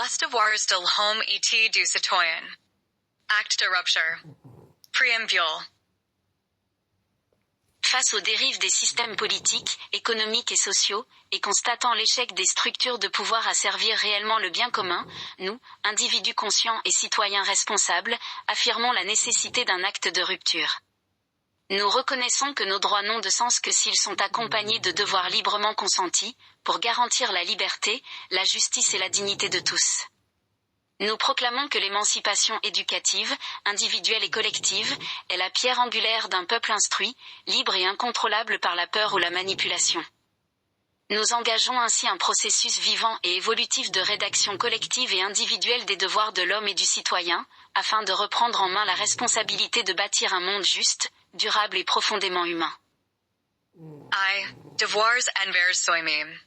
Was devoirs de l'homme et du citoyen. Acte de rupture. Préambule. Face aux dérives des systèmes politiques, économiques et sociaux, et constatant l'échec des structures de pouvoir à servir réellement le bien commun, nous, individus conscients et citoyens responsables, affirmons la nécessité d'un acte de rupture. Nous reconnaissons que nos droits n'ont de sens que s'ils sont accompagnés de devoirs librement consentis, pour garantir la liberté, la justice et la dignité de tous. Nous proclamons que l'émancipation éducative, individuelle et collective, est la pierre angulaire d'un peuple instruit, libre et incontrôlable par la peur ou la manipulation. Nous engageons ainsi un processus vivant et évolutif de rédaction collective et individuelle des devoirs de l'homme et du citoyen, afin de reprendre en main la responsabilité de bâtir un monde juste, durable et profondément humain. Devoirs envers soi-même.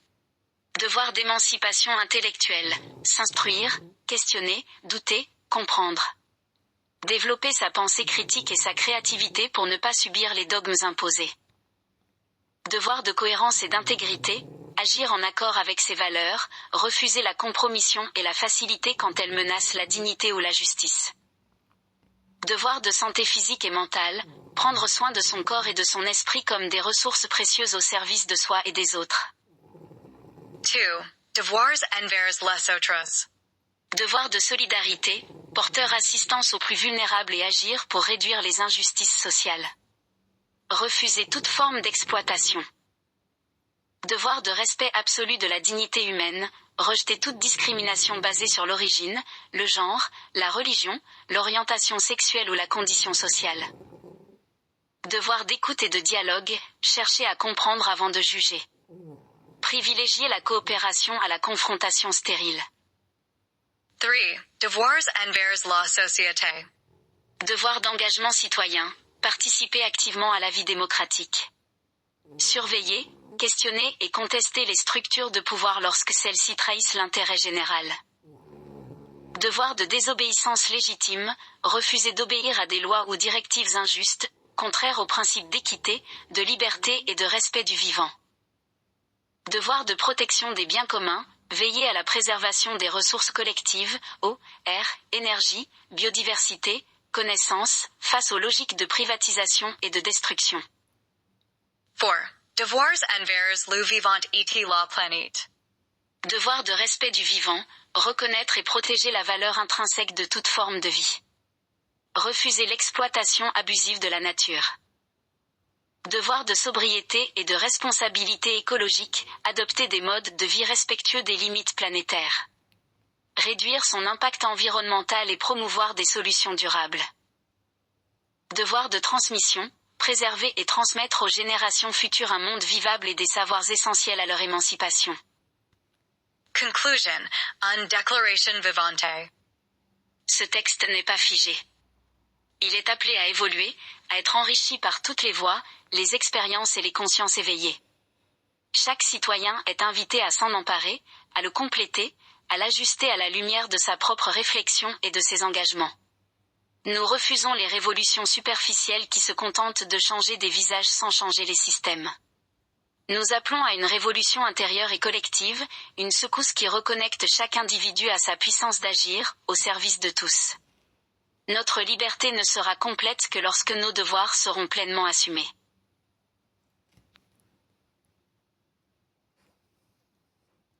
Devoir d'émancipation intellectuelle, s'instruire, questionner, douter, comprendre. Développer sa pensée critique et sa créativité pour ne pas subir les dogmes imposés. Devoir de cohérence et d'intégrité, agir en accord avec ses valeurs, refuser la compromission et la facilité quand elle menace la dignité ou la justice. Devoir de santé physique et mentale, prendre soin de son corps et de son esprit comme des ressources précieuses au service de soi et des autres. 2. Devoirs envers les autres. Devoir de solidarité, porteur assistance aux plus vulnérables et agir pour réduire les injustices sociales. Refuser toute forme d'exploitation. Devoir de respect absolu de la dignité humaine, rejeter toute discrimination basée sur l'origine, le genre, la religion, l'orientation sexuelle ou la condition sociale. Devoir d'écoute et de dialogue, chercher à comprendre avant de juger. Privilégier la coopération à la confrontation stérile. 3. Devoirs envers la société. Devoir d'engagement citoyen, participer activement à la vie démocratique. Surveiller, questionner et contester les structures de pouvoir lorsque celles-ci trahissent l'intérêt général. Devoir de désobéissance légitime, refuser d'obéir à des lois ou directives injustes, contraires aux principes d'équité, de liberté et de respect du vivant. Devoir de protection des biens communs, veiller à la préservation des ressources collectives, eau, air, énergie, biodiversité, connaissances, face aux logiques de privatisation et de destruction. 4. Devoirs envers le vivant et la planète. Devoir de respect du vivant, reconnaître et protéger la valeur intrinsèque de toute forme de vie. Refuser l'exploitation abusive de la nature. Devoir de sobriété et de responsabilité écologique, adopter des modes de vie respectueux des limites planétaires. Réduire son impact environnemental et promouvoir des solutions durables. Devoir de transmission, préserver et transmettre aux générations futures un monde vivable et des savoirs essentiels à leur émancipation. Conclusion, une déclaration vivante. Ce texte n'est pas figé. Il est appelé à évoluer, à être enrichi par toutes les voix, les expériences et les consciences éveillées. Chaque citoyen est invité à s'en emparer, à le compléter, à l'ajuster à la lumière de sa propre réflexion et de ses engagements. Nous refusons les révolutions superficielles qui se contentent de changer des visages sans changer les systèmes. Nous appelons à une révolution intérieure et collective, une secousse qui reconnecte chaque individu à sa puissance d'agir, au service de tous. Notre liberté ne sera complète que lorsque nos devoirs seront pleinement assumés.